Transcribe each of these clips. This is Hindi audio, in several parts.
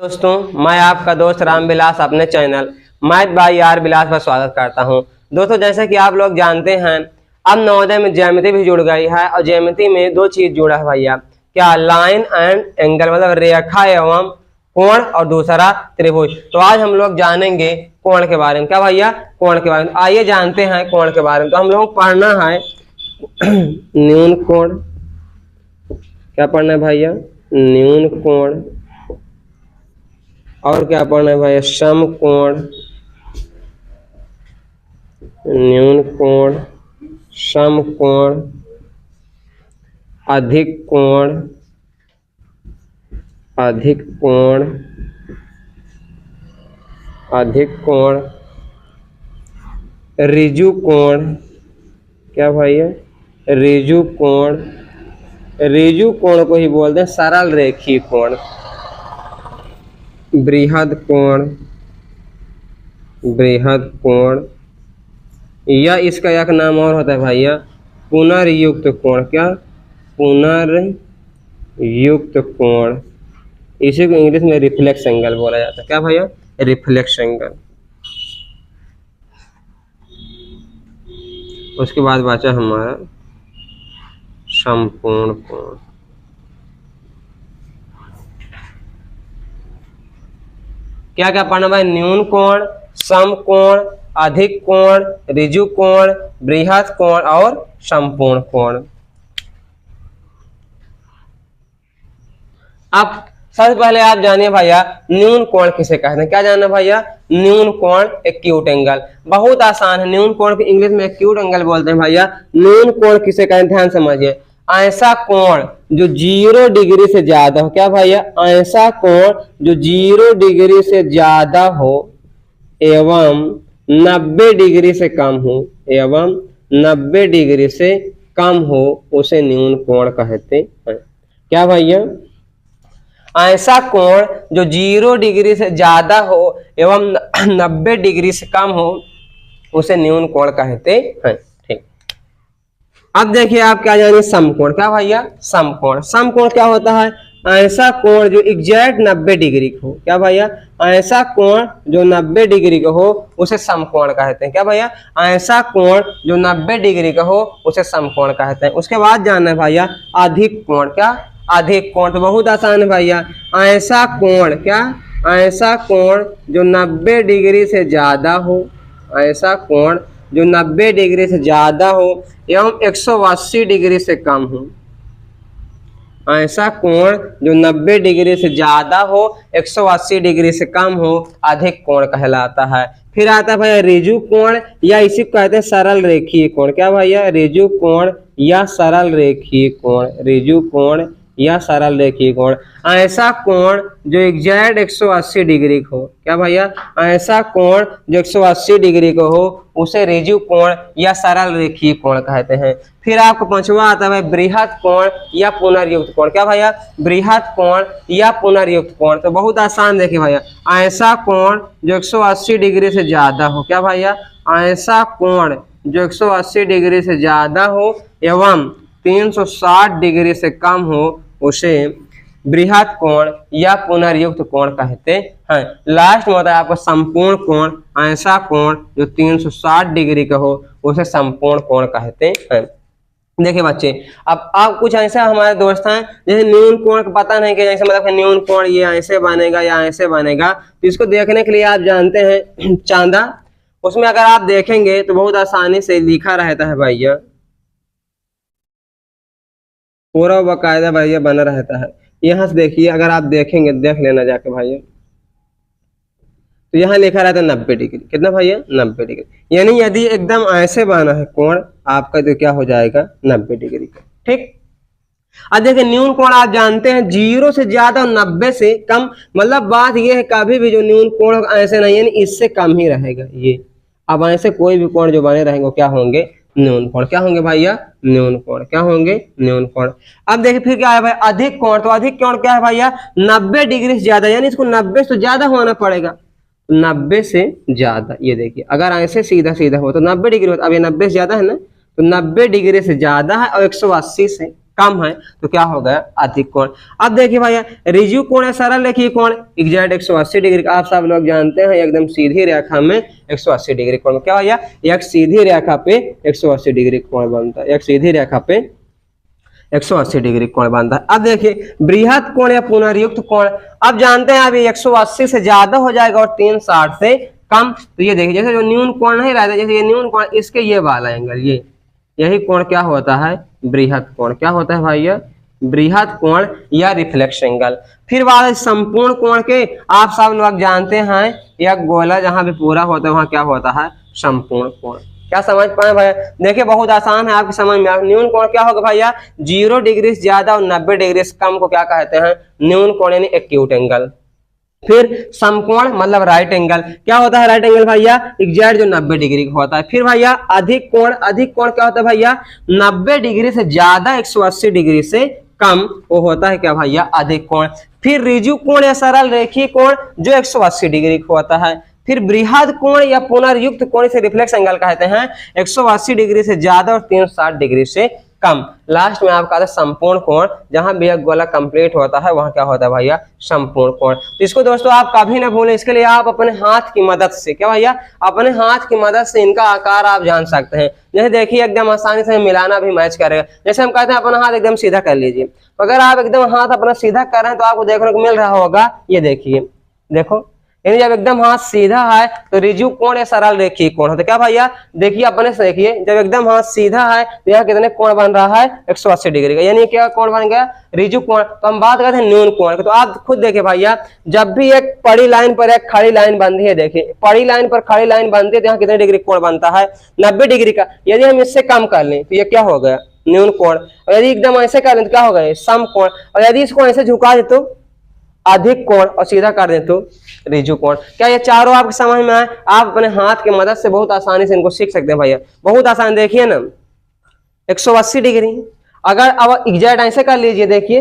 दोस्तों मैं आपका दोस्त रामविलास अपने चैनल मैथ बाय आर विलास पर स्वागत करता हूं। दोस्तों जैसे कि आप लोग जानते हैं अब नवोदय में ज्यामिति भी जुड़ गई है और ज्यामिति में दो चीज जुड़ा है भैया, क्या लाइन एंड एंगल मतलब रेखा एवं कोण और दूसरा त्रिभुज। तो आज हम लोग जानेंगे कोण के बारे में। क्या भैया? कोण के बारे में। आइए जानते हैं कोण के बारे में। तो हम लोग पढ़ना है न्यून कोण। क्या पढ़ना है भैया? न्यून कोण। और क्या पढ़ना है भैया? समकोण, न्यून कोण, समकोण, अधिक कोण, अधिक कोण, अधिक कोण, ऋजु कोण। क्या भैया? ऋजु कोण। ऋजु कोण को ही बोलते हैं सरल रेखीय कोण। बृहद कोण, बृहद कोण, या इसका एक नाम और होता है भैया पुनर्युक्त कोण। क्या? पुनर्युक्त कोण। इसी को इंग्लिश में रिफ्लेक्स एंगल बोला जाता है। क्या भैया? Reflex angle. उसके बाद बचा हमारा समपूर्ण कोण। क्या क्या पढ़ना भाई? न्यून कोण, समकोण, अधिक कोण, ऋजु कोण, बृहद कोण और संपूर्ण कोण। अब सबसे पहले आप जानिए भैया न्यून कोण किसे कहते हैं। क्या जानना भैया? न्यून कोण एक्यूट एंगल। बहुत आसान है। न्यून कोण को इंग्लिश में एक्यूट एंगल बोलते हैं भैया। न्यून कोण किसे कहते हैं ध्यान समझिए। ऐसा कोण जो 0 डिग्री से ज्यादा हो। क्या भैया? ऐसा कोण जो 0 डिग्री से ज्यादा हो एवं 90 डिग्री से कम हो, एवं 90 डिग्री से कम हो उसे न्यून कोण कहते हैं। क्या भैया? ऐसा कोण जो 0 डिग्री से ज्यादा हो एवं 90 डिग्री से कम हो उसे न्यून कोण कहते हैं। अब देखिए आप क्या जानिए समकोण। क्या भैया? समकोण। समकोण क्या होता है? ऐसा कोण जो एग्जैक्ट 90 डिग्री का हो। क्या भैया? ऐसा कोण जो 90 डिग्री का हो उसे समकोण कहते हैं। क्या भैया? ऐसा कोण जो 90 डिग्री का हो उसे समकोण कहते हैं। उसके बाद जानना है भैया अधिक कोण। क्या? अधिक कोण। तो बहुत आसान है भैया। ऐसा कोण, क्या? ऐसा कोण जो 90 डिग्री से ज्यादा हो, ऐसा कोण जो 90 डिग्री से ज्यादा हो एवं 180 डिग्री से कम हो। ऐसा कोण जो 90 डिग्री से ज्यादा हो 180 डिग्री से कम हो अधिक कोण कहलाता है। फिर आता है भैया ऋजु कोण, या इसी को कहते हैं सरल रेखीय कोण। क्या भैया? ऋजु कोण या सरल रेखीय कोण। ऋजु कोण या सरल रेखीय कोण। ऐसा कोण जो एग्जैक्ट 180 डिग्री का हो। क्या भैया? ऐसा कोण जो 180 डिग्री का हो उसे ऋजु कोण या सरल रेखीय कोण कहते हैं। फिर आपको पांचवा आता है बृहद कोण या पुनर्युक्त कोण। क्या भैया? बृहद कोण या पुनर्युक्त कोण। तो बहुत आसान देखिए भैया। ऐसा कोण जो 180 डिग्री से ज्यादा हो। क्या भैया? ऐसा कोण जो 180 डिग्री से ज्यादा हो एवं 360 डिग्री से कम हो उसे बृहद कोण या पुनर्युक्त कोण कहते हैं। लास्ट में होता है आपको संपूर्ण कोण। ऐसा कोण जो 360 डिग्री का हो उसे संपूर्ण कोण कहते हैं। देखिए बच्चे, अब आप कुछ ऐसा हमारे दोस्त हैं जैसे न्यून कोण का पता नहीं कि जैसे मतलब न्यून कोण ये ऐसे बनेगा या ऐसे बनेगा, तो इसको देखने के लिए आप जानते हैं चांदा। उसमें अगर आप देखेंगे तो बहुत आसानी से लिखा रहता है भैया, पूरा बाकायदा भैया बना रहता है। यहाँ से देखिए, अगर आप देखेंगे, देख लेना जाके भैया, तो यहाँ लिखा रहता है 90 डिग्री। कितना भैया? 90 डिग्री। यानी यदि एकदम ऐसे बना है कोण आपका तो क्या हो जाएगा? 90 डिग्री का। ठीक। अब देखिए न्यून कोण आप जानते हैं 0 से ज्यादा और 90 से कम। मतलब बात यह है कभी भी जो न्यून कोण ऐसे नहीं, यानी इससे कम ही रहेगा ये। अब ऐसे कोई भी कोण जो बने रहेंगे क्या होंगे? न्यून कोण। क्या होंगे भैया? न्यून कोण। क्या होंगे? न्यून कोण। अब देखिए फिर क्या है भाई? अधिक कोण। तो अधिक कोण क्या है भैया? 90 डिग्री से ज्यादा, यानी इसको 90 से ज्यादा होना पड़ेगा। 90 से ज्यादा। ये देखिए अगर ऐसे सीधा सीधा हो तो 90 डिग्री होता। अब ये 90 से ज्यादा है ना, तो 90 डिग्री से ज्यादा है और 180 से कम है तो क्या हो गया अधिक कोण। अब देखिए भैया रिज्यू कोण है सरल रेखीय कोण एग्जैक्ट 180 डिग्री, आप सब लोग जानते हैं एकदम सीधी रेखा में 180 डिग्री कोण। क्या भैया एक सीधी रेखा पे 180 डिग्री कोण बनता है, एक सीधी रेखा पे 180 डिग्री कोण बनता है। अब देखिए बृहद कोण या पुनर्युक्त कोण, अब जानते हैं अभी 180 से ज्यादा हो जाएगा और 360 से कम। तो ये देखिए जैसे जो न्यून कोण नहीं रहता, जैसे ये न्यून कोण, इसके ये वाला एंगल, ये यही कोण क्या होता है बृहद कोण। क्या होता है भैया बृहद कोण या रिफ्लेक्स एंगल। फिर बात है संपूर्ण कोण के, आप सब लोग जानते हैं एक गोला जहां भी पूरा होता है वहां क्या होता है संपूर्ण कोण। क्या समझ पाए भैया, देखिए बहुत आसान है आपके समझ में। न्यून कोण क्या होगा भैया 0 डिग्री से ज्यादा और 90 डिग्री से कम को क्या कहते हैं न्यून कोण यानी एक्यूट एंगल। फिर समकोण मतलब राइट एंगल, क्या होता है राइट एंगल भैया एग्जैक्ट जो 90 डिग्री का होता है। फिर भैया अधिक कोण, अधिक कोण क्या होता है भैया 90 डिग्री से ज्यादा 180 डिग्री से कम, वो होता है क्या भैया अधिक कोण। फिर रिज्यू कोण या सरल रेखीय कोण जो 180 डिग्री का होता है। फिर बृहद कोण या पुनर्युक्त कोण से रिफ्लेक्स एंगल कहते हैं 180 डिग्री से ज्यादा और 360 डिग्री से कम। लास्ट में आपका आता है संपूर्ण कोण, जहां भी एक गोला कंप्लीट होता है वहां क्या होता है भैया संपूर्ण कोण। तो इसको दोस्तों आप कभी ना भूलें, इसके लिए आप अपने हाथ की मदद से, क्या भैया अपने हाथ की मदद से इनका आकार आप जान सकते हैं। जैसे देखिए एकदम आसानी से मिलाना भी मैच करेगा। जैसे हम कहते हैं अपना हाथ एकदम सीधा कर लीजिए, अगर आप एकदम हाथ अपना सीधा कर रहे हैं तो आपको देखने को मिल रहा होगा, ये देखिए देखो यानी जब एकदम हाथ सीधा है तो रिज्यू कोण या सरल रेखीय कोण होता है। क्या भैया देखिए अपने से देखिए जब एकदम हाथ सीधा है तो यहाँ कितने कोण बन रहा है 180 डिग्री का, यानी क्या कोण बन गया रिज्यू कोण। तो हम बात करते हैं न्यून कोण की, तो आप खुद देखिए भैया जब भी एक पड़ी लाइन पर एक खड़ी लाइन बनती है, देखिए पड़ी लाइन पर खड़ी लाइन बनती है तो यहाँ कितने डिग्री कोण बनता है 90 डिग्री का। यदि हम इससे कम कर लें तो ये क्या हो गया न्यून कोण, और यदि एकदम ऐसे कर लें तो क्या हो गया सम कोण, और यदि इसको ऐसे झुका दे तो अधिक कोण और सीधा कर दे तो रिज्यू कोण। क्या ये चारों आपके समझ में आए? आप अपने हाथ की मदद से बहुत आसानी से इनको सीख सकते हैं भैया, बहुत आसान। देखिए ना 180 डिग्री, अगर अब एग्जैक्ट ऐसे कर लीजिए, देखिए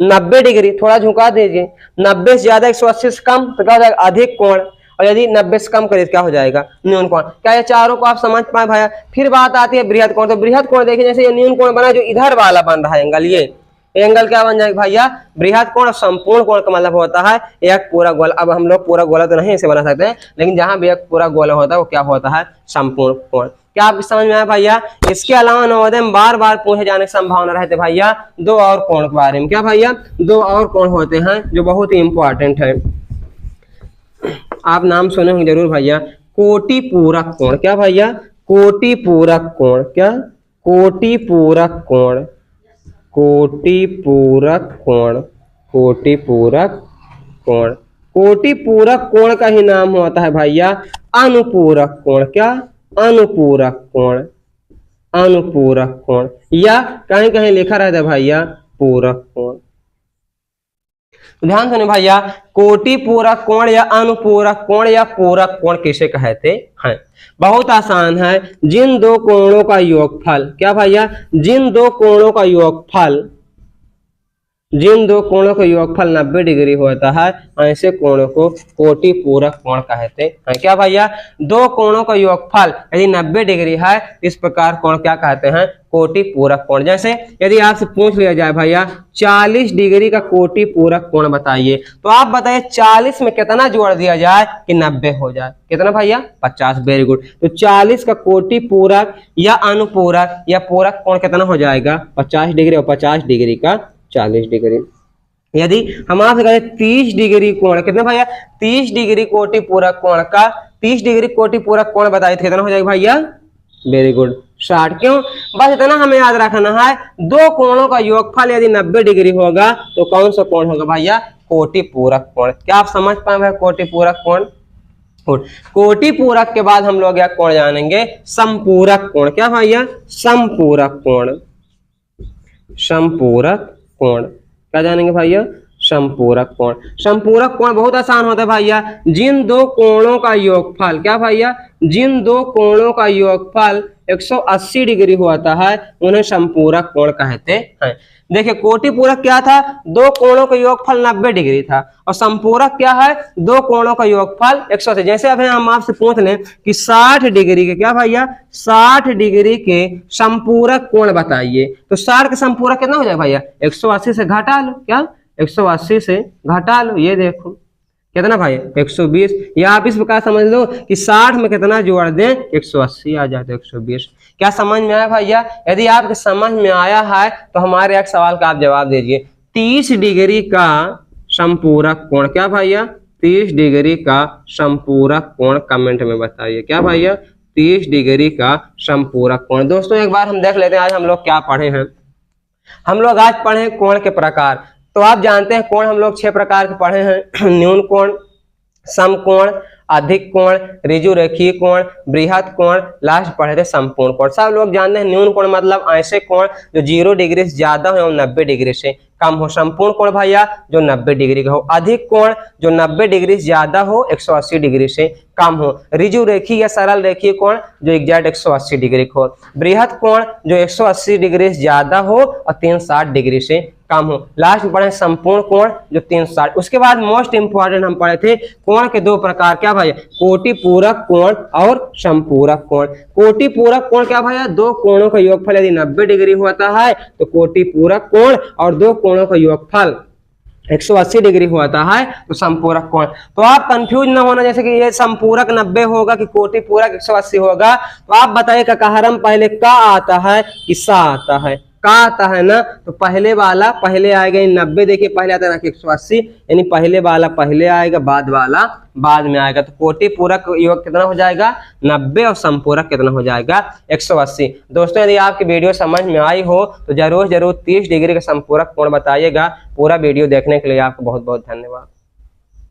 90 डिग्री थोड़ा झुका दीजिए, 90 से ज्यादा 180 से कम तो क्या हो जाएगा अधिक कोण, और यदि 90 से कम करिए क्या हो जाएगा न्यून कोण। क्या ये चारों को आप समझ पाए भैया? फिर बात आती है बृहद कोण। तो बृहद कोण देखिए जैसे ये न्यून कोण बना जो इधर वाला बन रहा है एंगल, ये एंगल क्या बन जाएगा भैया बृहद कोण। संपूर्ण कोण का मतलब होता है एक पूरा गोला। अब हम लोग पूरा गोला तो नहीं ऐसे बना सकते हैं, लेकिन जहां भी एक पूरा गोला होता है वो क्या होता है संपूर्ण कोण। क्या आप समझ में आया भैया? इसके अलावा नवोदय में बार बार पूछे जाने की संभावना रहती है भैया दो और कोण के बारे में। क्या भैया दो और कोण होते हैं जो बहुत ही इंपॉर्टेंट है, आप नाम सुने होंगे जरूर भैया, कोटि पूरक कोण। क्या भैया कोटि पूरक कोण, क्या कोटि पूरक कोण, कोटि पूरक कोण, कोटि पूरक कोण। कोटि पूरक कोण का ही नाम होता है भैया अनुपूरक कोण। क्या अनुपूरक कोण, अनुपूरक कोण, या कहीं कहीं लिखा रहता है भैया पूरक कोण। ध्यान सुनिए भैया, कोटि पूरक कोण या अनुपूरक कोण या पूरक कोण किसे कहते हैं? बहुत आसान है, जिन दो कोणों का योगफल। क्या भैया जिन दो कोणों का योगफल, जिन दो कोणों का योगफल 90 डिग्री होता है ऐसे कोणों को कोटि पूरक कोण कहते हैं। क्या भैया दो कोणों का योगफल यदि 90 डिग्री है इस प्रकार कोण क्या कहते हैं कोटि पूरक कोण। जैसे यदि आपसे पूछ लिया जाए भैया 40 डिग्री का कोटि पूरक कोण बताइए, तो आप बताइए 40 में कितना जोड़ दिया जाए कि 90 हो जाए, कितना भैया 50। Very good. तो 40 का कोटि पूरक या अनुपूरक या पूरक कोण कितना हो जाएगा 50 डिग्री, और 50 डिग्री का 40 डिग्री। यदि हम आपसे कहें 30 डिग्री कोण, कितना भैया 30 डिग्री कोटि पूरक कोण का 30 डिग्री कोटि पूरक कोण बताइए कितना हो जाएगा भैया? Very good 60। क्यों? बस इतना हमें याद रखना है, दो कोणों का योगफल यदि 90 डिग्री होगा तो कौन सा कोण होगा भैया कोटि पूरक कोण। क्या आप समझ पाए भैया कोटि पूरक कोण? कोटि पूरक के बाद हम लोग एक कोण जानेंगे संपूरक कोण। क्या भैया संपूरक कोण, संपूरक कोण। क्या जानेंगे भैया संपूरक कोण। संपूरक कोण बहुत आसान होता है भैया, जिन दो कोणों का योगफल। क्या भैया जिन दो कोणों का योगफल 180 डिग्री होता है उन्हें संपूरक कोण कहते हैं। देखिए कोटि पूरक क्या था, दो कोणों का योगफल 90 डिग्री था, और संपूरक क्या है, दो कोणों का योगफल 180। जैसे अब हम आपसे पूछ लें कि 60 डिग्री के क्या भैया, 60 डिग्री के संपूरक कोण बताइए, तो 60 का संपूरक कितना हो जाएगा भैया, 180 से घटा लो, क्या 180 से घटा लो, ये देखो कितना भाई 120, या आप इस प्रकार समझ लो कि 60 में कितना जोड़ दें, 180 आ जाता है 120। क्या समझ में आया भैया? यदि आपके समझ में आया है तो हमारे एक सवाल का आप जवाब दीजिए। 30 डिग्री का संपूरक कोण, क्या भैया 30 डिग्री का संपूरक कोण कमेंट में बताइए, क्या भैया 30 डिग्री का संपूरक कोण। दोस्तों एक बार हम देख लेते हैं आज हम लोग क्या पढ़े हैं। हम लोग आज पढ़े कोण के प्रकार। तो आप जानते हैं कोण हम लोग 6 प्रकार के पढ़े हैं, न्यून कोण, समकोण, अधिक कोण, ऋजु रेखीय कोण, बृहत कोण, लास्ट पढ़े थे संपूर्ण कोण। सब लोग जानते हैं न्यून कोण मतलब ऐसे कोण जो 0 डिग्री से ज्यादा हो एवं 90 डिग्री से कम हो। संपूर्ण कोण भैया जो 90 डिग्री का हो। अधिक कोण जो 90 डिग्री से ज्यादा हो 180 डिग्री से कम हो। ऋजु रेखीय या सरल रेखीय कोण जो एग्जैक्ट 180 डिग्री का हो। बृहत कोण जो 180 डिग्री से ज्यादा हो और 360 डिग्री से कम हो। लास्ट में पढ़े संपूर्ण कोण जो 360। उसके बाद मोस्ट इंपॉर्टेंट हम पढ़े थे कोण के 2 प्रकार, क्या भैया कोटि पूरक कोण और संपूरक कोण। कोटि पूरक कोण क्या भैया, दो कोणों का योगफल यदि 90 डिग्री होता है तो कोटि पूरक कोण, और दो कोणों का योगफल 180 डिग्री होता है तो संपूरक कोण। तो आप कंफ्यूज ना होना, जैसे कि ये संपूरक 90 होगा कि कोटि पूरक 180 होगा, तो आप बताइए ककाहरम पहले का आता है कि सा आता है, का आता है ना, तो पहले वाला पहले आएगा 90, देखिए पहले आता है ना 180, यानी पहले वाला पहले आएगा बाद वाला बाद में आएगा। तो कोटि पूरक योग कितना हो जाएगा 90 और संपूरक कितना हो जाएगा 180। दोस्तों यदि आपकी वीडियो समझ में आई हो तो जरूर 30 डिग्री का संपूरक कोण बताइएगा। पूरा वीडियो देखने के लिए आपको बहुत बहुत धन्यवाद।